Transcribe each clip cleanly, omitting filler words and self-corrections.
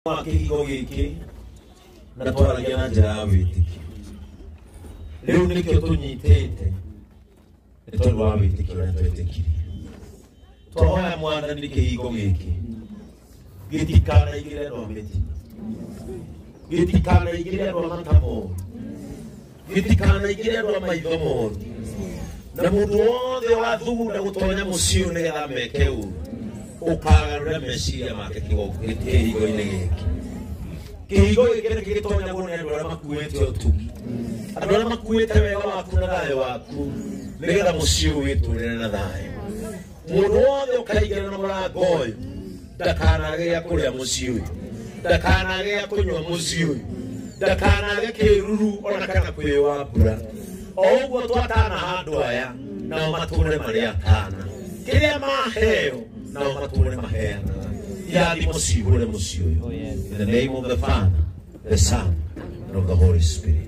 Kĩhiko gĩkĩ na twaragia na njĩra ya wĩtĩkio. Rĩu nĩkĩo tũnyitĩte nĩ tondũ wa wĩtĩkio ũrĩa twetĩkirie. Twahoya Mwathani kĩhiko gĩkĩ gĩtikanaingĩre andũ a mĩtino, gĩtikanaingĩre andũ a mata moru, gĩtikanaingĩre andũ a maitho moru, na mũndũ wothe wathugunda gũtonya mũciĩ ũyũ nĩgetha meke ũru ũkagarũra meciria make kĩhiko-inĩ gĩkĩ. Kĩhiko gĩkĩ nĩ gĩtonyagwo nĩ andũ arĩa makuĩte ũtugi, andũ arĩa makuĩte wega waku na thayũ waku nĩgetha mũciĩ ũyũ wĩtũũrĩre na thayũ. Mũndũ wothe ũkaingĩra na mũrango ũyũ ndakanage gĩa kũrĩa mũciĩ ũyũ, ndakanage gĩa kũnyua mũciĩ ũyũ, ndakanage kĩruru ona kana kwĩwa mbura. O ũguo twatana handũ aya nao matũũre marĩ atana, kĩrĩa maheo nao matũũre maheanaga. Irathimo cihũre mũciĩ ũyũ. In the name of the Father, the Son, and of the Holy Spirit.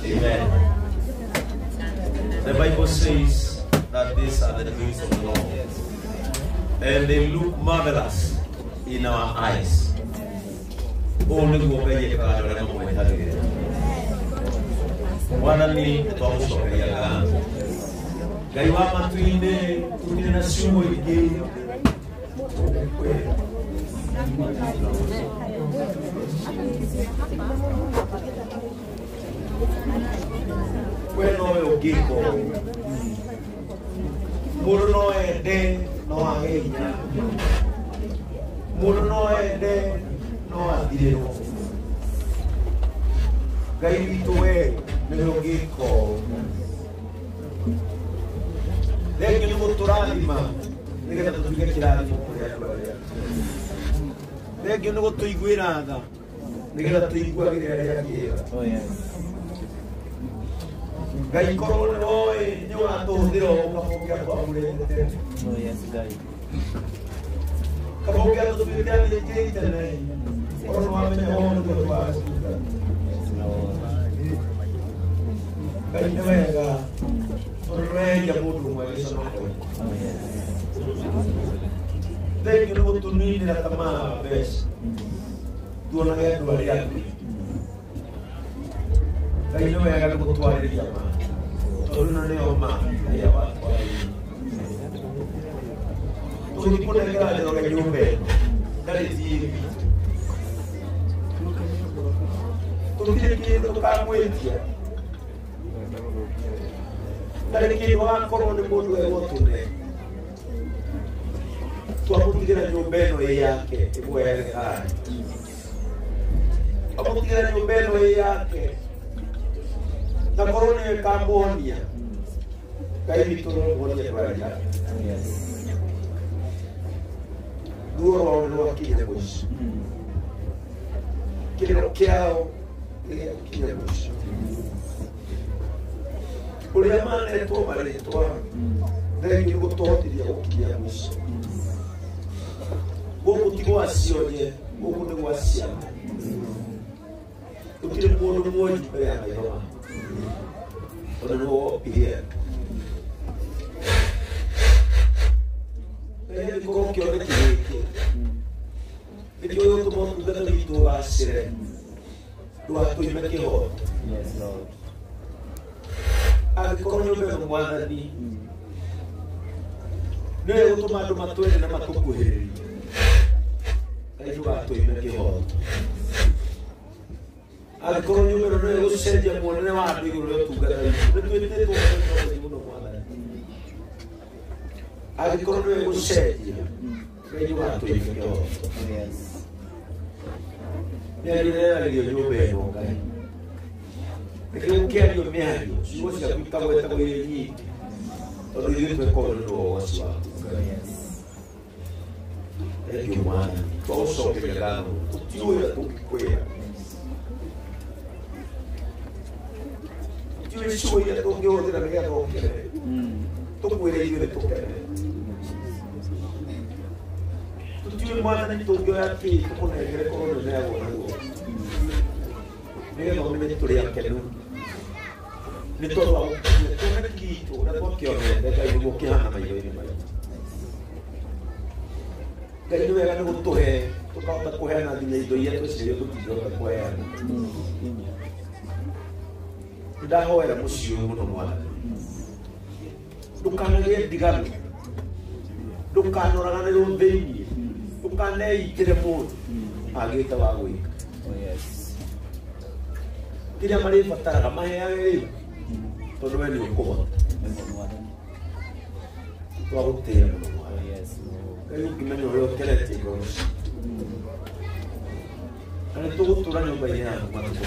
Amen. The Bible says that these are the doings of the Lord, and they look marvelous in our eyes. Only go pay Mwanani twamucokeria ngatho. Ngai wa matu-inĩ tũtirĩ na ciugo ingĩ we nowe ũngĩka ũũ. Mũndũ no ende no age hinya, mũndũ no ende no athirĩrwo. Ngai witũ we nĩwe ũngĩka ũũ. Thengiũ nĩ gũtũrathima nĩgetha tũtuĩke kĩrathimo kũrĩ andũ arĩa. Thengiũ nĩ gũtũiguĩra tha nĩgetha tũiguagĩre arĩa kĩega. Ngai korwo nĩ woĩ nĩ watũhũthĩra ũkabũngia twamũrĩte. Kabũngia tũtuĩke athĩnjĩri tene korwo nĩ wamenya wothe twacuka. Ngai nĩ wega tondũ nĩwendia mũndũ ũmwe gĩconoko. Thengiũ nĩ gũtũninĩra tamaa wa mbeca tuonage andũ arĩa angĩ. Ngai nĩ wega nĩ gũtwarĩria ma tondũ na nĩo ma arĩa watwarĩria. Tũgĩthiĩ kũnengera Njoroge nyũmba ĩno ndarĩ thirĩ, tũtirĩ kĩndũ tũkamwĩtia, ndarĩ kĩndũ agakorwo nĩ mũndũ egũtũne. Twamũtigĩra nyũmba ĩno ĩ yake ĩmwere harĩ, twamũtigĩra nyũmba ĩno ĩ yake na korwo nĩwe kamuonia. Ngai witũ no muonie ndwari yake. Ruo rwao nĩ rwakinya mũico, kĩrĩro kĩao nĩ gĩakinya mũico. Ũrĩa manetwo marĩtwa thengiũ gũtũhotithia gũkinya mũico. Gũkũ ti gwa cionye, gũkũ nĩ gwa ciana. Gũtirĩ mũndũ mwonju mbere ya maitho maku. But no up here. Ele ficou que olha que ele olhou todo mundo da vida a ser do ato de que roda. Yes, Lord. A como eu vejo uma ali. Não é o tomado matou ele na matou correr. tugatå ime kä hoto angĩkorwo nyũmĩro nĩ gũcenjia muonere wa andũ igũrũ rĩa ũtungata witũ nĩ twĩtĩtwo mũno Mwathani angĩkorwo nĩ gũcenjia nĩ tugatå ime kä hoto nĩ arĩreragĩrio nyũmba ĩno Ngai nĩkĩo gũkĩario mĩario ciugo ciaku ikagwetagwo irĩ nyingĩ tondũ ithuĩ twĩkorwo nĩ ũgwati waku Thank you, Mwana. Twagũcokeria ngatho tũtiũĩ ũrĩa tũngĩkwĩra tũtiũĩ ciugo iria tũngĩhũthĩra nĩgetha ũkenere tũkwĩre ithuĩ nĩ tũkenere tũtiũĩ Mwathani tũngĩoya kĩĩ tũkũnengere korwo nĩ ũneagwo naguo nĩgetha ũmenye tũrĩ akenu nĩ tondũ wa kĩoneki gitũ ũrĩa twakĩonete Ngai nĩguo kĩhana maitho-inĩ maitũ Ngai nĩ wega nĩ gũtũhe tũkahota kũheana nginya indo iria twĩciria tũtingĩhota kũheana nĩndahoera mũciĩ ũyũ mũno Mwathani ndũkanagĩe ndigano ndũkanoraganĩrwo thĩinĩ ndũkaneitĩre mũndũ agĩte wa gwĩka kĩrĩa marĩbataraga maheage rĩu tondũ we nĩ ũkũhota twagũtĩra mũno Ngai ũngĩmenya ũrĩa ũkeretie ngoro na nĩ tũgũtũra nyũmba-inĩ yaku matukũ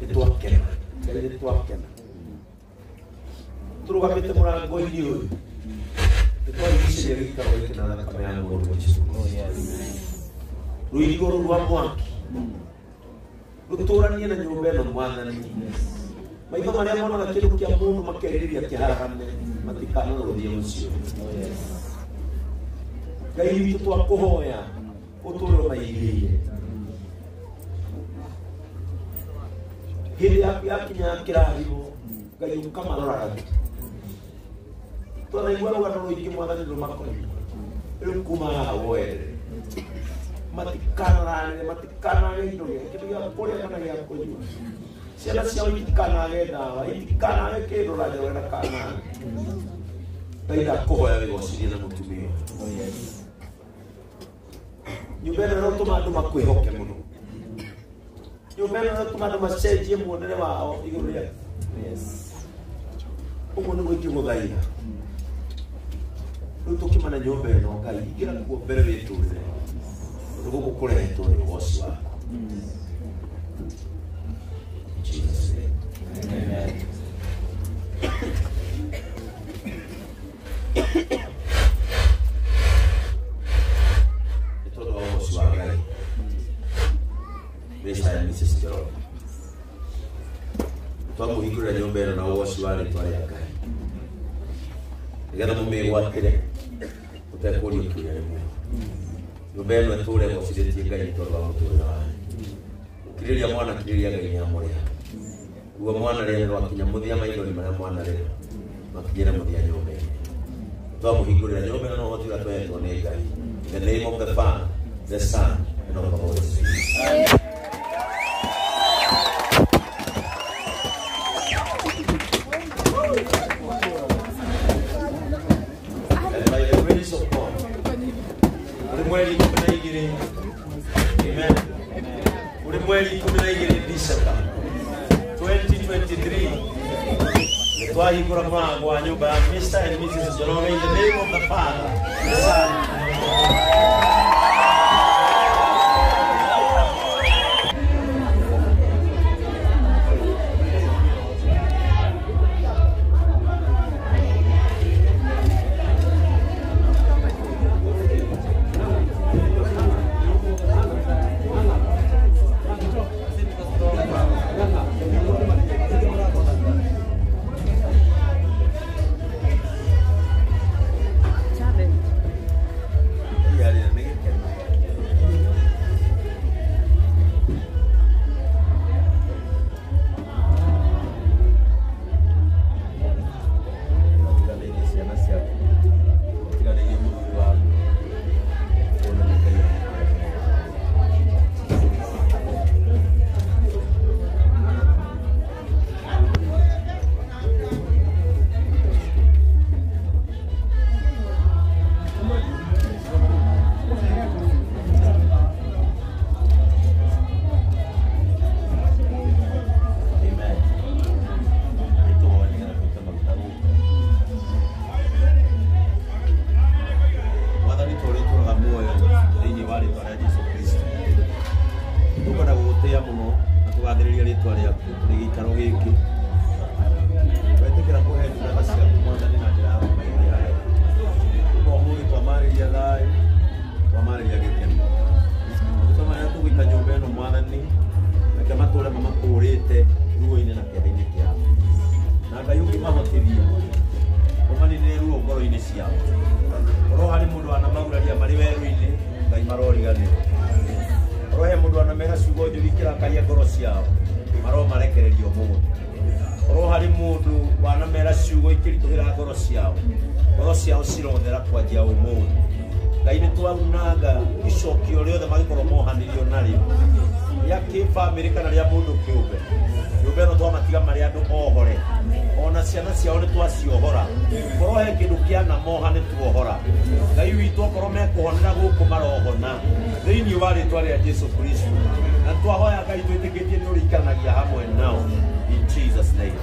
nĩ twakena Ngai nĩ twakena tũrũgamĩte mũrango-inĩ ũyũ nĩ twarigicĩria gĩikaro gĩkĩ na thakame ya mũndũ Jesũ rwĩ igũrũ rwa mwaki rũtũranie na nyũmba ĩno Mwathani maitho marĩa monaga kĩndũ kĩa mũndũ makerirĩria kĩharagane matikanarũthie mũciĩ Ngai witũ twakũhoya ũtũũre ũmaigĩrĩire hĩndĩ yaku yakinya ya kĩrathimo Ngai ũkamaroraga twanaigua rũgano rũingĩ Mwathani rũmakonia rĩu kuma haha woerere matikanage indo kĩndũ gĩa kũrĩa kana gĩa kũnyua ciana ciao itikanage ndawa itikanage kĩndũ ranjorera kanage Ngai ndakũhoya wĩgocirie na mũtumia nyũmba ĩno ĩrotũma andũ makwĩhoke mũno nyũmba ĩno ĩrotũma andũ macenjie muonere wao igũrũ rĩaku ũguo nĩguo ingĩgũthaitha rĩu tũkiumana nyũmba ĩno Ngai ingĩra kuo mbere wĩtũrĩre tondũ gũkũ kũrehetwo nĩ ũgooci waku Jesus name. Amen. Todo vamos a Ngai. Mr. and Mrs. Jerome. Twamũhingũrĩra nyũmba ĩno na ũgooci wa rĩĩtwa rĩa Ngai nĩgetha mũmĩgwatĩre ũtekũriũkĩria rĩmwe nyũmba ĩno ĩtũũre ĩgocithĩtie Ngai nĩ tondũ wa mũtũũrĩre wanyu kirĩria mwana kirĩria Ngai nĩamũrĩha ugo mwana rĩrĩa rwakinya mũthia maithori marĩa mwana rĩrĩa makinyĩre mũthia nyũmba-inĩ twamũhingũrĩra nyũmba ĩno na ũhoti ũrĩa tũhetwo nĩ Ngai in the name of the Father, the Son, and of the Holy Spirit. And by the grace of God, ulimwengu kunaigiri. Amen. Ulimwengu kunaigiri December 2023. Twahingũra mũrango wa nyũmba ya Mr. and Mrs. Jerome in the name of the Father, the Son. makaia ngoro ciao maro marekererio mũndũ korwo harĩ mũndũ wanamera ciugo ikĩritũhĩra ngoro ciao cirothera kwanjia ũmũthĩ Ngai nĩ twaunanga icokio rĩothe magĩkorwo mohanĩrio narĩo rĩa kĩbamĩrĩ kana rĩa mũndũ kĩũmbe nyũmba ĩno twamatiga marĩ andũ ohore ona ciana ciao nĩ twaciohora korwo he kĩndũ kĩana moha nĩ tuohora Ngai witũ okorwo mekũhonera gũkũ marohona thĩinĩ wa rĩtwa rĩa Jesu Kristo na twahoya Ngai twĩtĩkĩtie nĩ ũrĩikanagia hamwe nao in Jesus name.